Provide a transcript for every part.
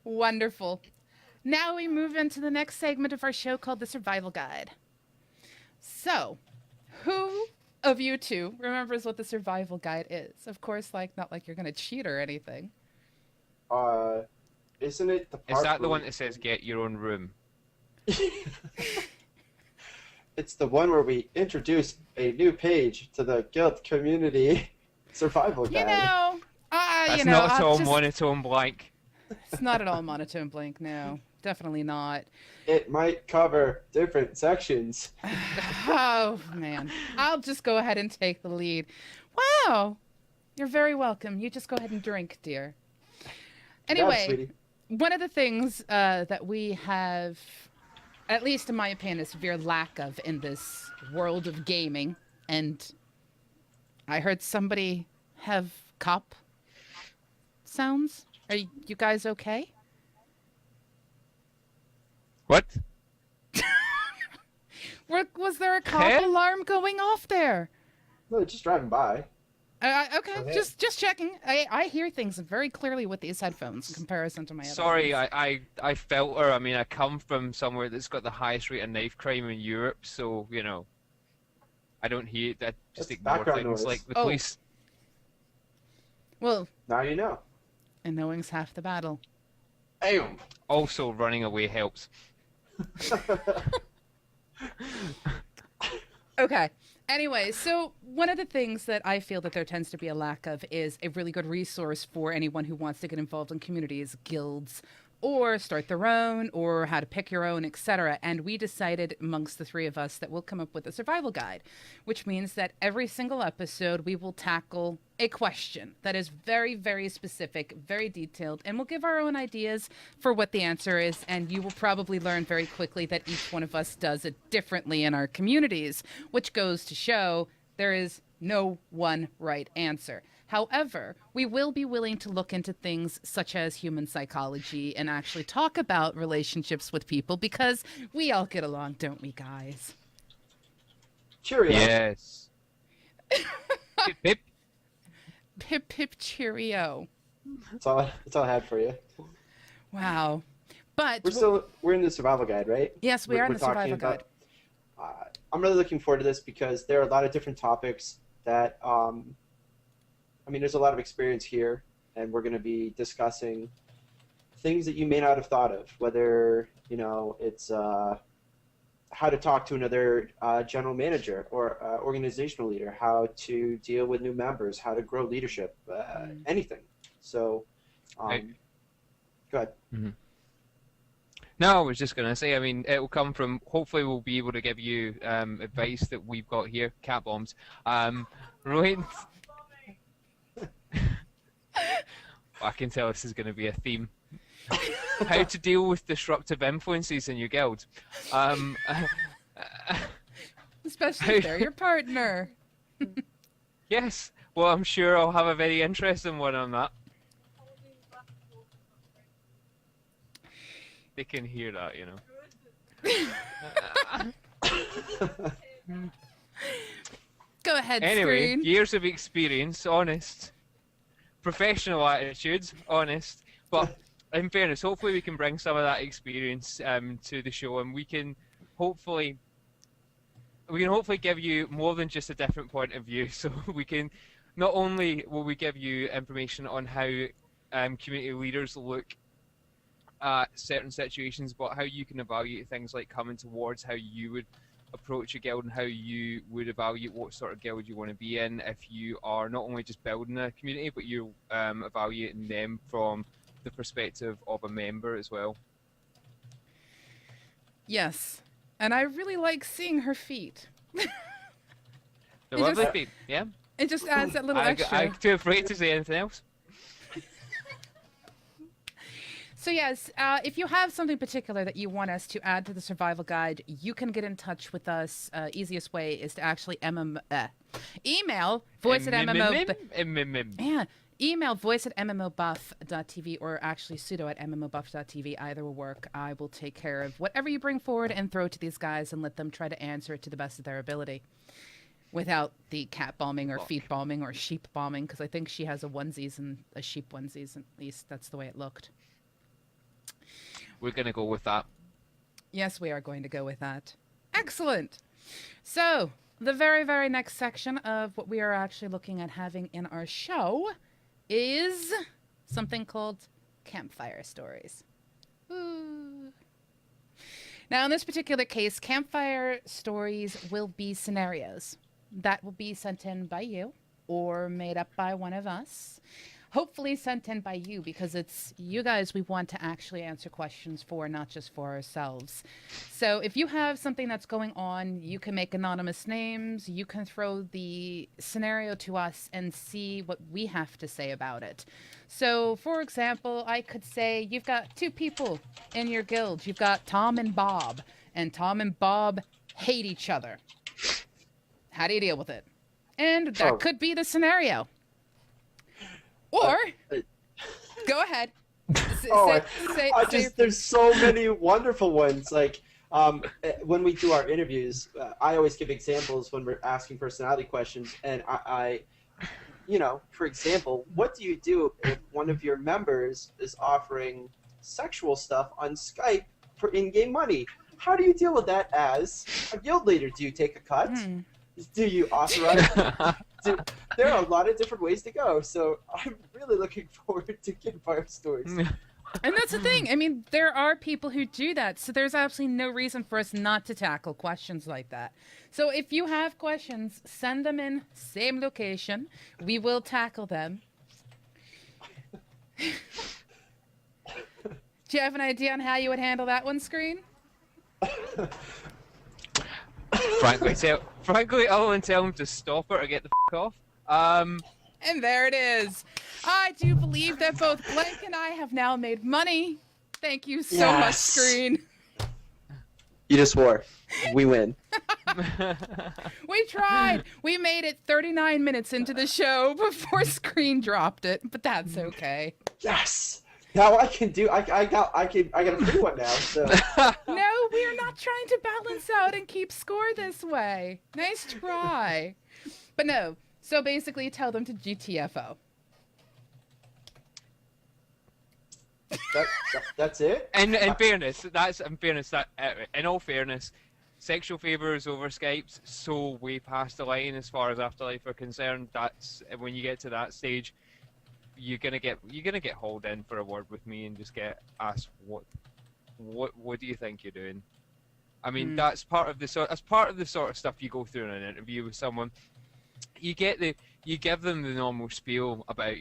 Wonderful. Now we move into the next segment of our show called The Survival Guide. So, who of you two remembers what the Survival Guide is? Of course, not like you're going to cheat or anything. Uh, isn't it the part Is that the where one that says get your own room? It's the one where we introduce a new page to the guild community survival guide. That's not at all monotone blank. It's not at all monotone blank, no. Definitely not. It might cover different sections. Oh, man. I'll just go ahead and take the lead. Wow. You're very welcome. You just go ahead and drink, dear. Anyway, sweetie. one of the things that we have, at least in my opinion, a severe lack of in this world of gaming, and I heard somebody have cop sounds. Are you guys okay? What? Was there a cop alarm going off there? No, just driving by. Okay, just checking. I hear things very clearly with these headphones in comparison to my other Sorry, ones. I filter. I mean, I come from somewhere that's got the highest rate of knife crime in Europe, so, you know, I don't hear that. Just That's ignore background things noise. like the police. Well, Now you know. and knowing's half the battle. Damn. Also, running away helps. Okay. Anyway, so one of the things that I feel that there tends to be a lack of is a really good resource for anyone who wants to get involved in communities, guilds, or start their own, or how to pick your own, etc. And we decided amongst the three of us that we'll come up with a survival guide, which means that every single episode we will tackle a question that is very, very specific, very detailed, and we'll give our own ideas for what the answer is. And you will probably learn very quickly that each one of us does it differently in our communities, which goes to show there is no one right answer. However, we will be willing to look into things such as human psychology and actually talk about relationships with people because we all get along, don't we, guys? Cheerio. Yes. Pip, pip. Pip, pip, cheerio. That's all I had for you. Wow. But We're in the survival guide, right? yes, we are in We're the survival talking guide. about- I'm really looking forward to this because there are a lot of different topics that I mean, there's a lot of experience here, and we're going to be discussing things that you may not have thought of, whether, you know, it's how to talk to another general manager or organizational leader, how to deal with new members, how to grow leadership, anything. So, go ahead. Mm-hmm. No, I was just going to say, I mean, it will come from, hopefully we'll be able to give you advice that we've got here, cat bombs, right? I can tell this is going to be a theme. How to deal with disruptive influences in your guild. Especially if they're your partner. Yes, well, I'm sure I'll have a very interesting one on that. They can hear that, you know. Go ahead, Anyway, Screen. years of experience, honest. Professional attitudes, honest. But in fairness, hopefully we can bring some of that experience to the show, and we can hopefully give you more than just a different point of view. So we can not only will we give you information on how community leaders look at certain situations, but how you can evaluate things like coming towards how you would approach a guild and how you would evaluate what sort of guild you want to be in if you are not only just building a community, but you're evaluating them from the perspective of a member as well. Yes. And I really like seeing her feet. They're lovely feet, yeah. It just adds that little extra. I'm too afraid to say anything else. So yes, if you have something particular that you want us to add to the survival guide, you can get in touch with us. Easiest way is to actually email voice at email voice at MMOBuff.TV or actually Pseudo at MMOBuff.TV. Either will work. I will take care of whatever you bring forward and throw to these guys and let them try to answer it to the best of their ability. Without the cat bombing or feet bombing or sheep bombing, because I think she has a onesies and a sheep onesies, at least that's the way it looked. We're going to go with that. Yes, we are going to go with that. Excellent. So, the very, very next section of what we are actually looking at having in our show is something called Campfire Stories. Ooh. Now, in this particular case, Campfire Stories will be scenarios that will be sent in by you or made up by one of us. Hopefully sent in by you, because it's you guys we want to actually answer questions for, not just for ourselves. So if you have something that's going on, you can make anonymous names, you can throw the scenario to us and see what we have to say about it. So, for example, I could say you've got two people in your guild. You've got Tom and Bob, and Tom and Bob hate each other. How do you deal with it? And that could be the scenario. Or, go ahead. There's so many wonderful ones. Like, when we do our interviews, I always give examples when we're asking personality questions. And I for example, what do you do if one of your members is offering sexual stuff on Skype for in-game money? How do you deal with that as a guild leader? Do you take a cut? Do you authorize? There are a lot of different ways to go, so I'm really looking forward to Campfire Stories. And that's the thing. I mean, there are people who do that, so there's absolutely no reason for us not to tackle questions like that. So if you have questions, send them in, same location. We will tackle them. Do you have an idea on how you would handle that one, Screen? Frankly, I will tell him to stop it or get the f*** off. And there it is. I do believe that both Blank and I have now made money. Thank you so much, Screen. You just swore. We win. We tried. We made it 39 minutes into the show before Screen dropped it, but that's okay. Yes. Now I can do. I got a free one now. So. No, we are not trying to balance out and keep score this way. Nice try. But no. So basically, tell them to GTFO. That's it. And in all fairness, sexual favors over Skype's so way past the line as far as Afterlife are concerned. That's when you get to that stage, you're gonna get hauled in for a word with me and just get asked what do you think you're doing? I mean, that's part of the sort of stuff you go through in an interview with someone. You give them the normal spiel about,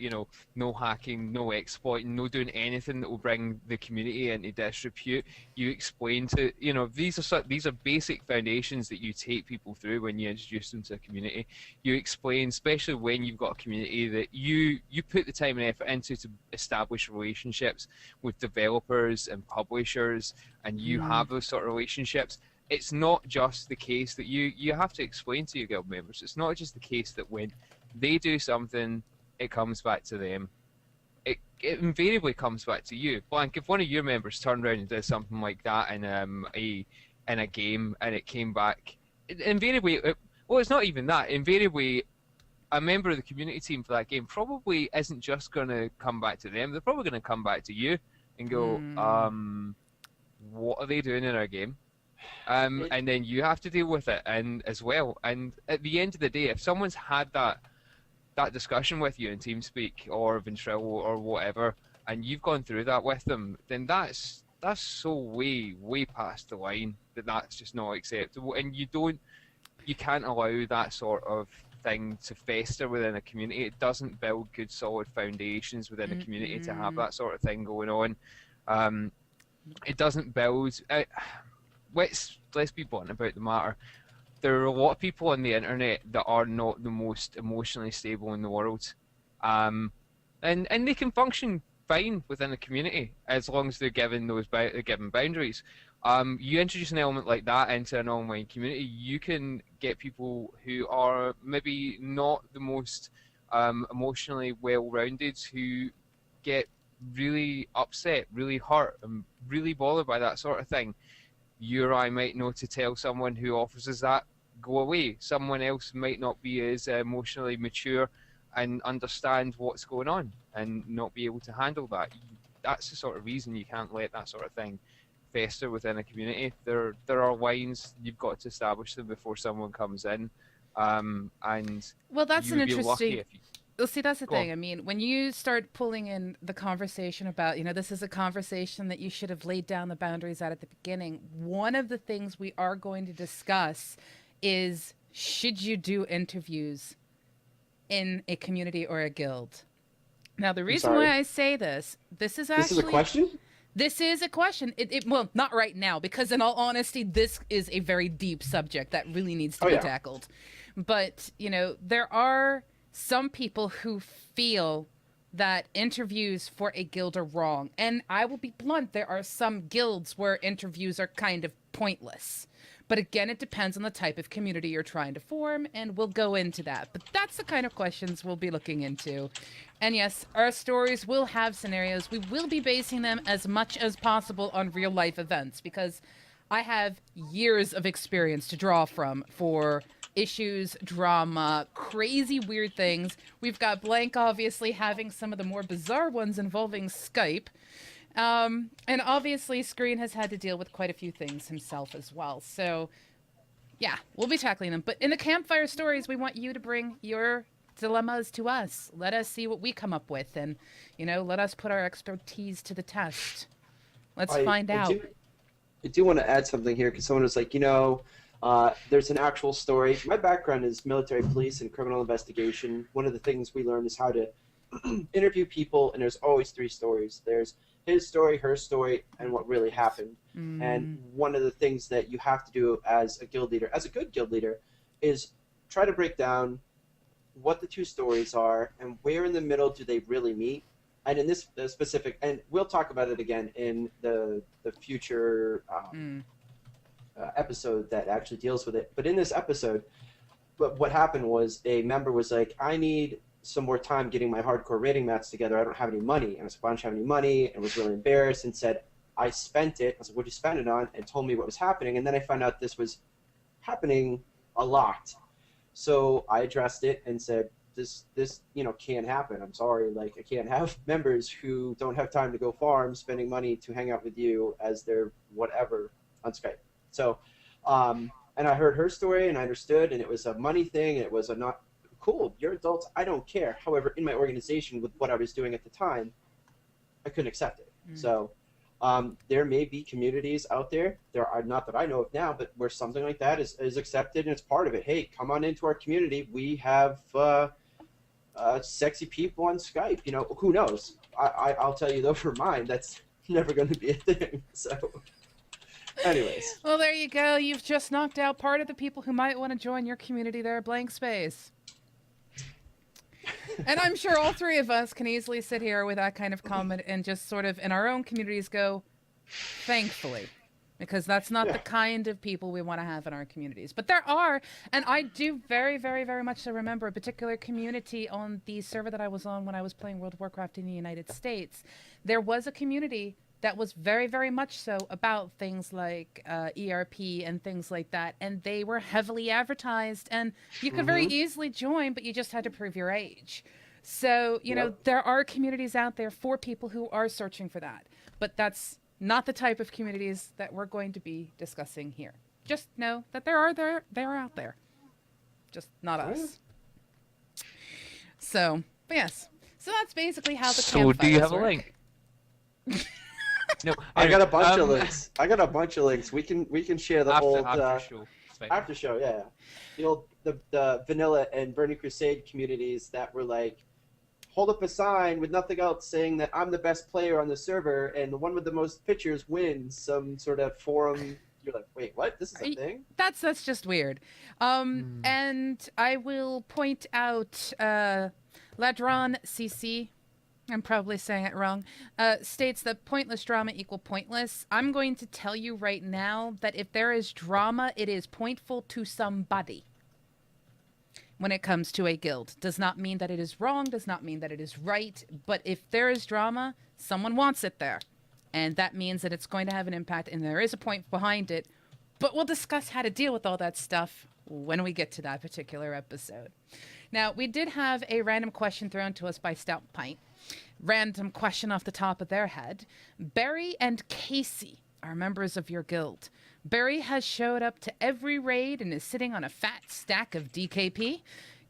no hacking, no exploiting, no doing anything that will bring the community into disrepute. You explain to, these are basic foundations that you take people through when you introduce them to a community. You explain, especially when you've got a community, that you put the time and effort into to establish relationships with developers and publishers, and you have those sort of relationships. It's not just the case that you have to explain to your guild members. It's not just the case that when they do something, it comes back to them. It invariably comes back to you. Blank, if one of your members turned around and did something like that in a game and it came back, invariably, it's not even that. Invariably, a member of the community team for that game probably isn't just going to come back to them. They're probably going to come back to you and go, what are they doing in our game? And then you have to deal with it as well. And at the end of the day, if someone's had that discussion with you in TeamSpeak or Ventrilo or whatever, and you've gone through that with them, then that's so way past the line that's just not acceptable. And you can't allow that sort of thing to fester within a community. It doesn't build good solid foundations within a community to have that sort of thing going on. It doesn't build. Let's be blunt about the matter. There are a lot of people on the internet that are not the most emotionally stable in the world, and they can function fine within a community as long as they're given boundaries. You introduce an element like that into an online community, you can get people who are maybe not the most emotionally well-rounded, who get really upset, really hurt, and really bothered by that sort of thing. You or I might know to tell someone who offers us that, go away. Someone else might not be as emotionally mature and understand what's going on and not be able to handle that. that's the sort of reason you can't let that sort of thing fester within a community. There are lines, you've got to establish them before someone comes in, and Well, that's you an would be lucky interesting. if you Well, see, that's the go on. thing. I mean, when you start pulling in the conversation about, this is a conversation that you should have laid down the boundaries at the beginning. One of the things we are going to discuss is, should you do interviews in a community or a guild? Now, the reason sorry. why I say this is actually... This is a question? This is a question. Well, not right now, because in all honesty, this is a very deep subject that really needs to be tackled. But, there are some people who feel that interviews for a guild are wrong. And I will be blunt, there are some guilds where interviews are kind of pointless. But again, it depends on the type of community you're trying to form, and we'll go into that. But that's the kind of questions we'll be looking into. And yes, our stories will have scenarios. We will be basing them as much as possible on real life events, because I have years of experience to draw from for issues, drama, crazy weird things. We've got Blank obviously having some of the more bizarre ones involving Skype. And obviously Screen has had to deal with quite a few things himself as well. So yeah, we'll be tackling them. But in the Campfire stories, we want you to bring your dilemmas to us. Let us see what we come up with, and, let us put our expertise to the test. Let's find out. I do want to add something here, because someone was like, there's an actual story. My background is military police and criminal investigation. One of the things we learned is how to interview people, and there's always 3 stories. There's his story, her story, and what really happened. And one of the things that you have to do as a guild leader, as a good guild leader, is try to break down what the 2 stories are and where in the middle do they really meet. And in this specific, and we'll talk about it again in the future episode that actually deals with it. But in this episode, what happened was a member was like, I need some more time getting my hardcore rating mats together. I don't have any money. And I was like, why don't you have any money? And was really embarrassed and said, I spent it. I was like, what'd you spend it on? And told me what was happening. And then I found out this was happening a lot. So I addressed it and said, this can't happen. I'm sorry. Like, I can't have members who don't have time to go farm spending money to hang out with you as their whatever on Skype. So, and I heard her story and I understood, and it was a money thing. And it was a not cool. You're adults. I don't care. However, in my organization with what I was doing at the time, I couldn't accept it. So, there may be communities out there. There are, not that I know of now, but where something like that is accepted and it's part of it. Hey, come on into our community. We have sexy people on Skype. Who knows? I'll tell you though, for mine, that's never going to be a thing. So, anyways. Well, there you go. You've just knocked out part of the people who might want to join your community there, Blankspace. And I'm sure all 3 of us can easily sit here with that kind of comment and just sort of in our own communities go, thankfully, because that's not the kind of people we want to have in our communities. But there are, and I do very, very, very much so remember a particular community on the server that I was on when I was playing World of Warcraft in the United States. There was a community that was very, very much so about things like ERP and things like that. And they were heavily advertised, and you could very easily join, but you just had to prove your age. So, there are communities out there for people who are searching for that. But that's not the type of communities that we're going to be discussing here. Just know that they're out there. Just not us. So, but yes. So that's basically how the So do you have work. a link? No, I got a bunch of links. I got a bunch of links. We can share the whole show. After show. Yeah, the Vanilla and Burning Crusade communities that were like, hold up a sign with nothing else saying that I'm the best player on the server, and the one with the most pictures wins some sort of forum. You're like, wait, what? This is a thing? That's just weird. And I will point out Ladron CC. I'm probably saying it wrong, states that pointless drama equal pointless. I'm going to tell you right now that if there is drama, it is pointful to somebody when it comes to a guild. Does not mean that it is wrong, does not mean that it is right, but if there is drama, someone wants it there. And that means that it's going to have an impact, and there is a point behind it. But we'll discuss how to deal with all that stuff when we get to that particular episode. Now, we did have a random question thrown to us by Stout Pint. Random question off the top of their head. Barry and Casey are members of your guild. Barry has showed up to every raid and is sitting on a fat stack of DKP.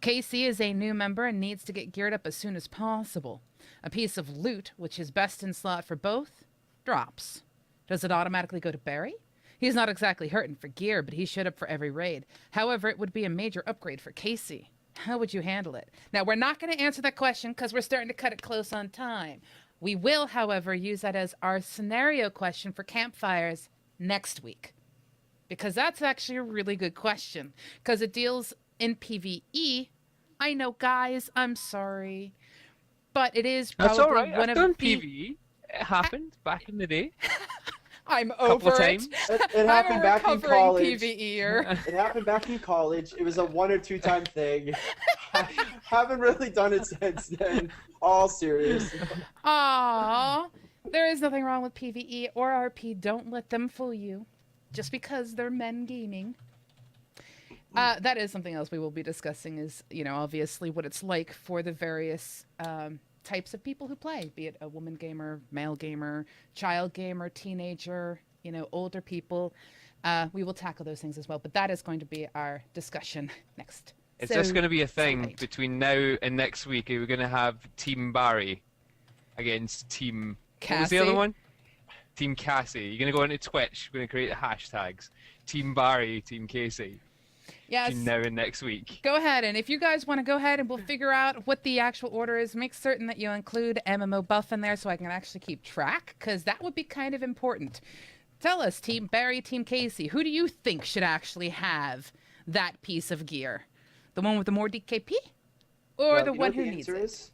Casey is a new member and needs to get geared up as soon as possible. A piece of loot, which is best in slot for both, drops. Does it automatically go to Barry? He's not exactly hurting for gear, but he showed up for every raid. However, it would be a major upgrade for Casey. How would you handle it? Now, we're not going to answer that question because we're starting to cut it close on time. We will, however, use that as our scenario question for Campfires next week. Because that's actually a really good question. Because it deals in PvE. I know, guys, I'm sorry. But it is probably That's all right. one I've of done the... PvE. It happened back in the day. I'm Couple over times. it. It happened I'm a back in recovering college. PvEer. It happened back in college. It was a 1 or 2 time thing. Haven't really done it since then. All serious. Aww. There is nothing wrong with PvE or RP. Don't let them fool you. Just because they're men gaming. That is something else we will be discussing is, obviously what it's like for the various types of people who play, be it a woman gamer, male gamer, child gamer, teenager, older people. We will tackle those things as well, but that is going to be our discussion next. Is So, this going to be a thing right. between now and next week? Are we going to have Team Barry against Team... What was the other Cassie? one? Team Cassie. You're going to go into Twitch. We're going to create the hashtags. Team Barry, Team Casey. Yes. Between now and next week. Go ahead, and if you guys want to go ahead and we'll figure out what the actual order is, make certain that you include MMO Buff in there so I can actually keep track, because that would be kind of important. Tell us, Team Barry, Team Casey, who do you think should actually have that piece of gear? The one with the more DKP? Or Well, the you know one what who the needs answer it? is?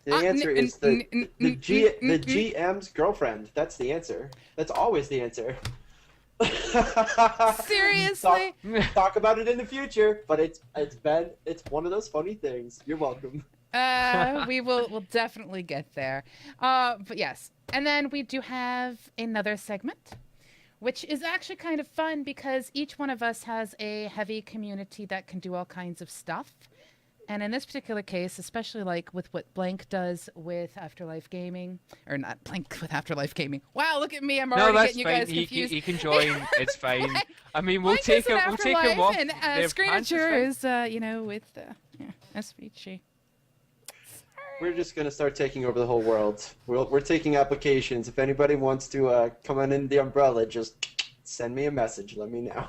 The answer is the GM's girlfriend. That's the answer. That's always the answer. Seriously? Talk about it in the future, but it's one of those funny things. You're welcome. We'll definitely get there. But yes. And then we do have another segment, which is actually kind of fun because each one of us has a heavy community that can do all kinds of stuff. And in this particular case, especially like with what Blank does with Afterlife Gaming, or not Blank with Afterlife Gaming. Wow, look at me! I'm already that's getting you fine. guys confused. He can join. It's fine. I mean, we'll Blank take is in him off. and their pants, it's Screenager fine. is with SVG. We're just gonna start taking over the whole world. We're taking applications. If anybody wants to come on in the umbrella, just send me a message. Let me know.